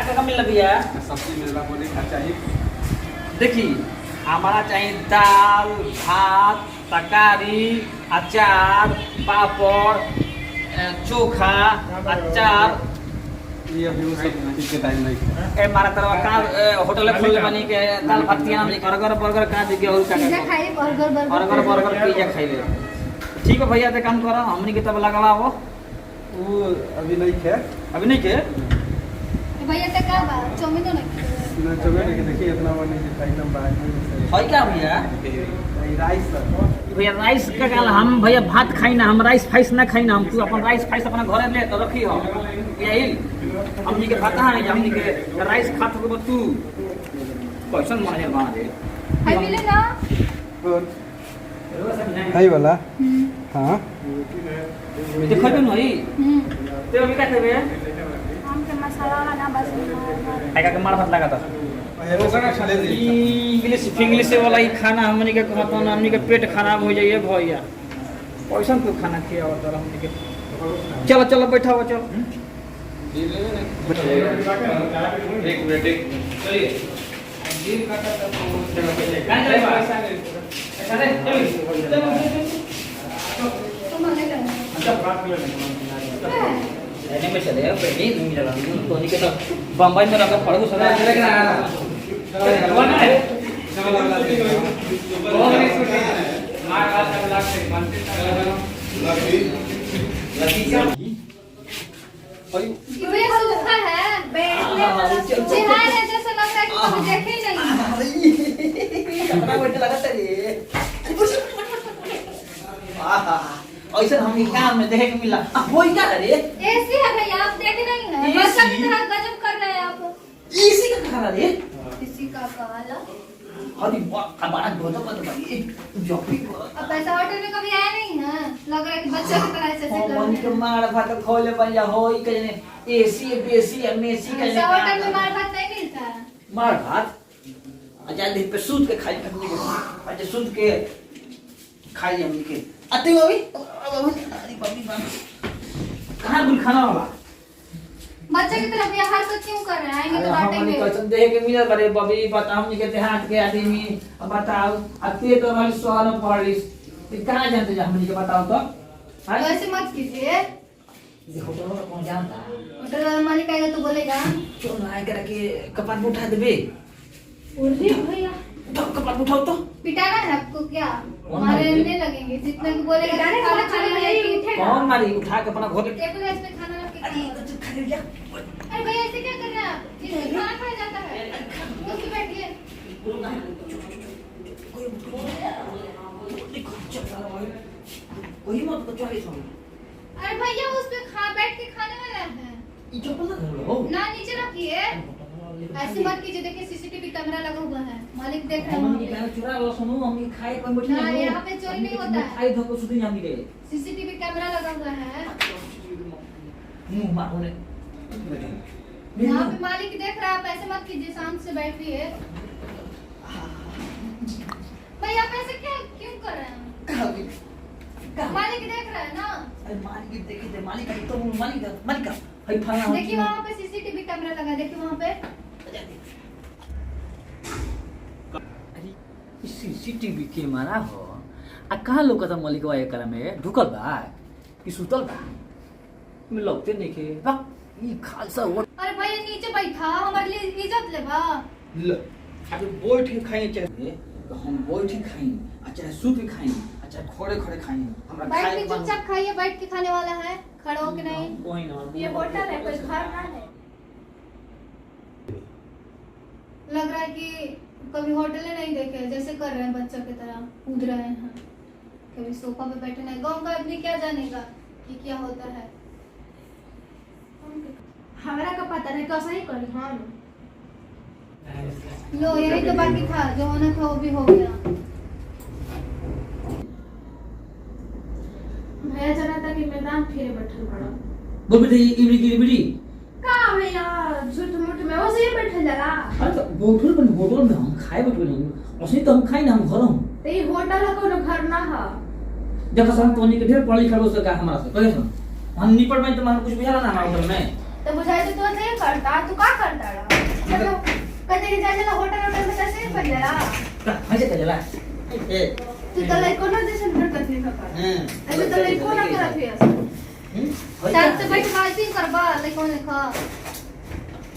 का मिल भैया सब्जी मिलना बोले क्या चाहिए? देखी हमारा चाहिए दाल भात तरकारी अचार पापड़ चोखा अचार ये अभी वो सब ठीक के टाइम नहीं ए मारा तरह का होटल खोल बनी के दाल भात के नाम बर्गर बर्गर का दे और का पिज्जा खाई बर्गर बर्गर बर्गर पिज्जा खाई ले ठीक है भैया तो काम करो हमनी के तब लगावा वो अभी नहीं खे अभी नहीं के भैया ते का बा चाउमीन तो नहीं ना जगह नहीं देखिए इतना वो नहीं दिखाई ना बाहर में है क्या भैया राइस भैया राइस का कहल हम भैया भात खाई ना हम राइस फाइस ना खाई ना हम तू अपन राइस फाइस अपना घर ले तो रखी हो यही हमनी के पता है हमनी के राइस खात हो तू कैसन माने बना दे हाय मिले ना हाई वाला हां देखो तो नहीं ते अभी का देबे आम के मसाला वाला ना बस आएगा के मार भात लगा था इंग्लिश फिंग्लिश वाला ही खाना हमनी के कहत ना हमनी के पेट खराब हो जाइए भैया कैसन तू खाना खिया और हमनी के चलो चलो बैठाओ चलो एक मिनट चलिए दिल काटा तो चलो पहले कान चले पैसा अरे चलो तो मांगे ले अच्छा बात कर नहीं में चले पहले नहीं चला तो नहीं के तो बम्बई में रखा पड़ो सदा ये सूखा है बैठ ले जिहार है जैसे लग रहा है कि कभी देखे ही नहीं कितना बैठ लगा तेरे ऐसा हम काम में देखे के मिला हो क्या रे ऐसी है भैया आप देख नहीं है बच्चा की तरह गजब कर रहे हैं आप इसी का खाना रे किसी का काला अरे वाह हमारा बहुत मत भाई जॉबी अब ऐसा होटल में कभी आया नहीं है लग रहा है कि बच्चे की तरह ऐसे कर मन के मार भात खोले बन जा होई के ने एसी बेसी मेसी के ऐसा होटल में मार भात नहीं मिलता है मार भात अच्छा दिन पे सूत के खाई करने के अच्छा सूत के खाई हमनी के अति अभी अरे बाबी कहां गुल खाना वाला बच्चे की तरफ ये हरकत क्यों कर रहे हैं आएंगे तो हमनी डांटेंगे कहते देख के मिलल बड़े बबी बता हमनी के देहात के आदमी अब बताओ अते तो वाली सोहर पड़िस कहां जानते जा हमनी के बताओ तो तो ऐसे मत कीजिए ये होटल में कौन जानता होटल वाला मालिक आएगा तो बोलेगा क्यों ना आकर के कपाट उठा देबे अरे भैया उठाओ कपाट उठाओ तो पिटाना है आपको क्या हमारे नहीं लगेंगे जितना कि बोलेगा खाना खाने में कौन मारी उठा के अपना घर के टेबल है इसमें खाना रख के खाओ। खा ले जा अरे भैया ऐसे क्या कर रहे हैं आप ये खाना खाया जाता है उठ के बैठिए कोई मत बचा ले सुन अरे भैया उस पे खा बैठ के खाने वाला है ये चप्पल ना धरो ना नीचे रखिए ऐसे मत कीजिए देखिए सीसीटीवी कैमरा लगा हुआ है मालिक देख रहे हम ये हैं गाना चुरा लो सुनो हम ये खाए कोई बैठे ना यहाँ पे चोरी नहीं होता है खाए धो को सुधी जानी रे सीसीटीवी कैमरा लगा हुआ है मुंह मारो ने यहाँ पे मालिक देख रहा है आप ऐसे मत कीजिए शांत से बैठिए भैया आप ऐसे क्या क्यों कर रहे हैं मालिक देख रहा है ना अरे मालिक देखे दे मालिक तो मालिक हई फला देखिए वहाँ पे सीसीटीवी कैमरा लगा है देखिए वहाँ पे अरे सीसीटीवी कैमरा हो आ कहाँ लोग था मालिक वा एकरा में ढुकल बा कि सुतल बा में लगते नहीं के बा ई खालसा वो अरे भैया नीचे बैठा हमारे लिए इज्जत लेबा ल अरे बैठ के खाए चाहे तो हम बैठ के खाई अच्छा सूत के खाई अच्छा खड़े खड़े खाई हमरा बैठ खाए के चुपचाप खाइए बैठ के खाने वाला है खड़े होके नहीं कोई ना ये होटल है कोई घर ना है लग रहा है कि कभी होटल नहीं देखे जैसे कर रहे हैं बच्चों की तरह कूद रहे हैं कभी सोफा पे बैठे नहीं गांव का आदमी क्या जानेगा कि क्या होता है हमरा का पता नहीं कैसा ही करी हाँ लो यही तो बाकी था जो होना था वो भी हो गया भैया जना था कि मैदान फिरे बैठल पड़ा बोल बेटे इबड़ी की इबड़ी का भैया झूठ मूठ में वैसे ही बैठल जाला अरे तो होटल में हम खाए बैठे नहीं असली तो हम खाई ना हम घर हम तो ये होटल है कोनो घर ना है देखो हम तोनी के ढेर पढ़ लिखा हो सका हमरा से कहे सुन हम निपट में तो मान कुछ बुझाला ना हमारा होटल में तो बुझाई तो तू नहीं करता, तू का करता रहा? मतलब कते के जाने ला होटल में कैसे नहीं बन जाला? मजे चला ए तू तो लाइक कोना देशन हरकत नहीं कर। ऐसे तो लाइक कोना करत है ऐसे। शायद से बैठ माइसिंग करबा लेकिन लिखा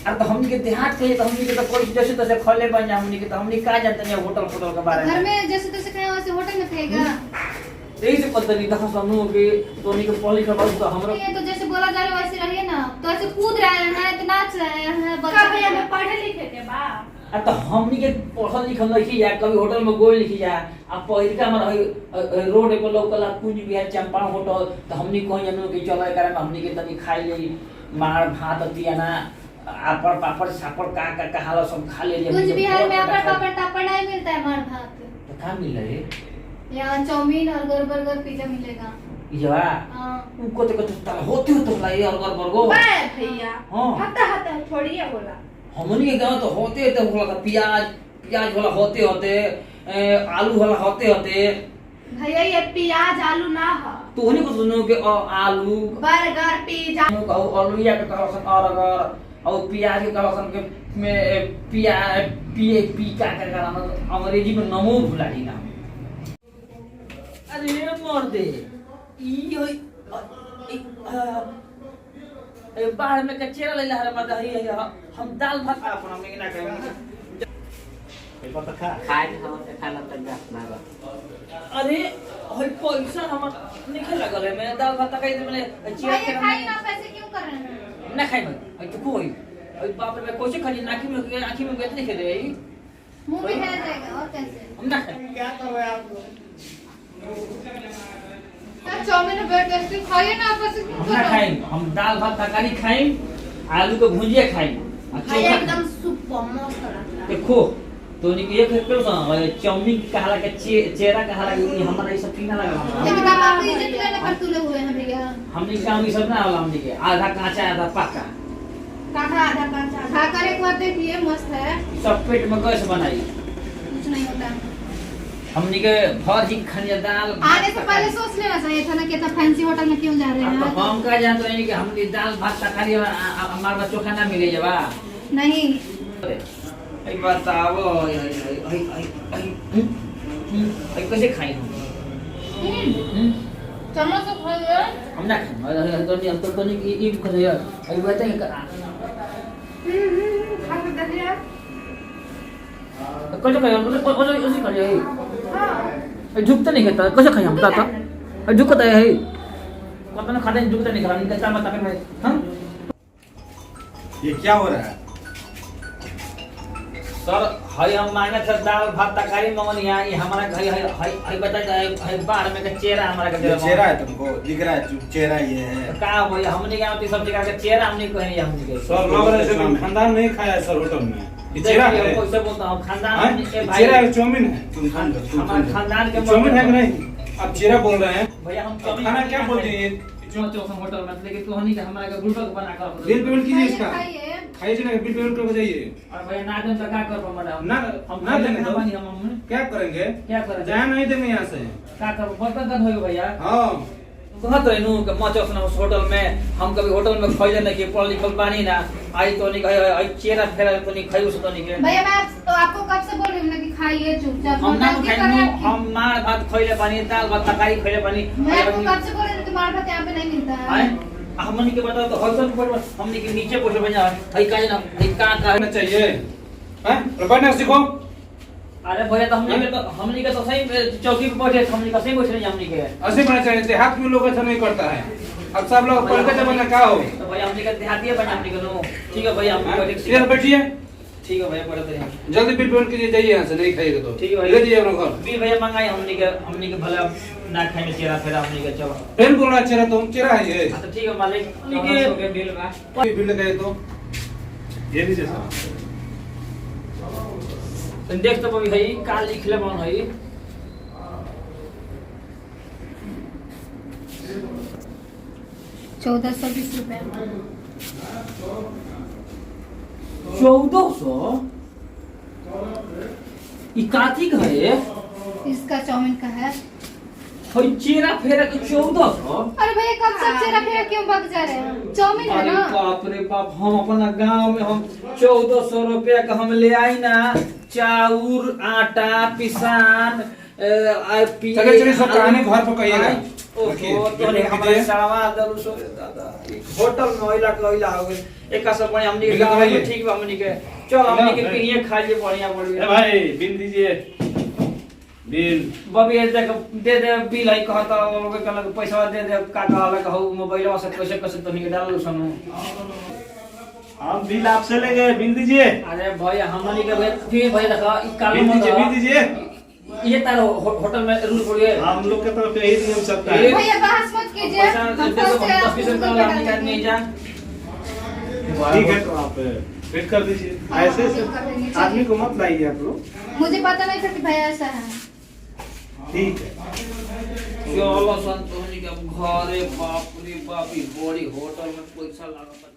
अब तो हमनी के देहात के तो हमनी के तो कोई जैसे तैसे खोले बन जा हमनी के तो हमनी का जानते नहीं होटल होटल के बारे में घर में जैसे तैसे खाए वैसे होटल में खाएगा। यही से पता नहीं कहां समूह के तोनी के पॉली का बहुत तो हमरा ये तो जैसे बोला जा रहा है वैसे रहिए ना। तो ऐसे कूद रहे हैं तो नाच रहे हैं का भैया में पढ़े लिखे के बा। अब तो हमनी के पढ़ल लिखल लिखी जा कभी होटल में गोल लिखी जा अब पहिलका हमर रोड पे लोकल कुंज बिहार चंपारण होटल तो हमनी कोई जनो के चले करे हमनी के तनी खाई ले मार भात दिया ना आपड़ पापड़ सापड़ का कहाला सब खा ले कुछ बिहार में आपड़ पापड़ तापड़ नहीं मिलता है मार भात। तो का मिल रहा है यहाँ चाउमीन और बर्गर पिज्जा मिलेगा। इजवा हाँ उनको तो तल होते होते लाई और बर्गर बे भैया हां हता हता थोड़ी है बोला। हमनी के गांव तो होते होते होला प्याज होला होते होते आलू होला होते होते भैया ये प्याज आलू ना है। तू नहीं कुछ सुनो के आलू बर्गर पिज्जा कहो आलू या के कहो सन और और प्याज के कहो सन के में पी का अंग्रेजी में नमो भुला दी ना। अरे मोर दे ई होई ए बाहर में कचरा ले लहर मत है हम दाल भात अपना में ना करेंगे ए पता खा खाए हम से खाना तक ना बा। अरे होय पैसा हमर निकल लगल है मैं दाल भात कहि दे मैंने चिरा भाई खाई ना पैसे क्यों कर रहे हैं? ना खाई मैं तो कोई अरे बाप रे कोई खाली नाकी में आंखी में बैठ नहीं खेले मुंह में हेल जाएगा और कैसे? हम ना खाए क्या कर रहे हैं आप तो चाउमीन और ब्रेड टेस्टी खाइए ना पैसे क्यों हम कर ना रहे खाए हैं? हम दाल भात तरकारी खाए आलू के भुजिया खाए भैया एकदम सुपर मस्त लगता है। देखो तो नहीं एक एक पेड़ चाउमीन कहाला के चेहरा कहाला ये हमारा ये सब पीना लगा लेकिन आप आपको इज्जत लेने पर तुले हुए हैं भैया। हमने काम ये सब ना वाला हमने के आधा कांचा आधा पक्का काका आधा कांचा खाकर एक बार देखिए मस्त है सब पेट में कैसे बनाई कुछ नहीं होता। हमने के भर ही खनिया दाल आने से पहले सोच लेना चाहिए था ना कि इतना फैंसी होटल में क्यों जा रहे अब तो हैं। हम का जानते हैं कि हमने दाल भात तरकारी हमारे बच्चों खाना मिले जबा नहीं एक बात आओ आई कैसे खाई हम चम्मच से खाइए। हम ना खाए तो नहीं ये कर यार आई बात है खा के देखिए। कैसे खाए हम उसी कर जाए हां झुकते नहीं खाता कैसे खाए हम बता झुकता है कतना खाते हैं झुकते नहीं खाता निकलता मत में हम ये क्या हो रहा है सर हाय हम मांगे थे दाल भात तरकारी मंगनी है ये हमारा घर है बता है बाहर में का चेहरा हमारा का ये चेहरा है तुमको दिख रहा है चेहरा ये है का भाई हमने क्या होती सब जगह का चेहरा हमने कहे हमने के सर लग रहा है जैसे खानदान नहीं खाया है सर होटल में ये चेहरा है कोई से बोलता हूं खानदान हाँ? के ये भाई चेहरा है चाउमीन है हमारे खानदान के चाउमीन है कि नहीं आप चेहरा बोल रहे हैं भैया हम अब खाना क्या बोलते हैं जो होटल में लेकिन तो हनी का हमारा का गुलबक बना कर बिल पेमेंट कीजिए इसका खाइए खाइए ना बिल पेमेंट करके जाइए और भैया ना दें तो क्या कर मैडम ना हम ना देंगे तो हम क्या करेंगे क्या करें जाए नहीं देंगे यहाँ से क्या कर बर्तन होगा भैया हाँ कहत रहनु के मचस न होटल में हम कभी होटल में खइले न कि पढ़ लिखल बानी ना आई तो नहीं आई चेहरा फेरा तो नहीं खाई उस तो नहीं के भैया मैं तो आपको कब से बोल रही हूँ ना कि खाइए चुपचाप। हम ना गलती कर खाई रहे हैं। हम मार भात खइले बानी दाल भात तरकारी खइले बानी मैं आपको कब से बोल रही हूँ कि मार भात यहाँ पे नहीं मिलता आए है। हमनी के बताओ तो हॉस्टल पर हमनी के नीचे पोछे बजा आई का ना आई का करना चाहिए हैं पढ़ना सीखो अरे भैया तो हमनी के तो सही चौकी पे बैठे हमनी का सही बैठे नहीं हमनी के ऐसे पढ़ना चाहिए देहात में लोग ऐसा नहीं करता है अब सब लोग पढ़ के जमाना क्या हो तो भैया हमनी का देहाती बना हमनी के नो ठीक है भैया हम बैठे इधर बैठिए ठीक है भैया पढ़ते हैं जल्दी बिल पेमेंट कीजिए जाइए यहाँ से नहीं खाइएगा तो ठीक है भैया। ले जाइए अपना घर बिल भैया मंगाई हमनी के भले ना खाए में चेहरा फेरा हमनी के चलो पेन बोल रहा है चेहरा तुम चेहरा है ये अच्छा ठीक है मालिक ठीक बिल बा बिल लगाए तो ये लीजिए सर देख तो अभी है का लिखले बन है 1420 रुपए। 1400 ई काती का है इसका चाउमीन का है। होई चेरा फेरा के 1400। अरे भैया कब सब चेहरा फेरा क्यों भाग जा रहे हैं? चाउमीन है अरे ना। बाप रे बाप, हम अपना गांव में हम 1400 रुपया का हम ले आई ना, चाउर आटा पिसान चलिए सब कहानी घर पर कहिएगा। रखिए, तोरे हमारे सड़वा दलू सो दादा होटल में ओइला के ओइला हो गए। एक का सब हमनी के गांव में ठीक बा, हमनी के चल हमनी के पिए खा लिए बढ़िया ए बढ़िया। भाई बिल दीजिए, बिल। बबी देख दे दे बिल है, कहता ओके कल पैसा दे दे का कहला हो मोबाइलवा से कैसे कैसे तो नहीं डाल सनु। हम बिल आपसे ले गए, बिल दीजिए। अरे भैया हमनी के फिर भैया देखा ई कालो बिल दीजिए, बिल मत दीजिए। ये तारो होटल में रूल पड़िए। हम लोग के तरफ यही नियम चलता है। भैया बहस मत कीजिए। पैसा हम दे दो, फर्स्ट है, 10 रुपए का हमनी का नहीं जा। ठीक है तो आप वेट कर दीजिए। हाँ, ऐसे वेट कर देंगे, चलिए। आदमी को मत लाइए आप लोग। मुझे पता नहीं था कि भैया ऐसा है। ठीक है। चलो संतोष जी के घरे बाप रे बाप, ई बड़ी होटल में पैसा लागत।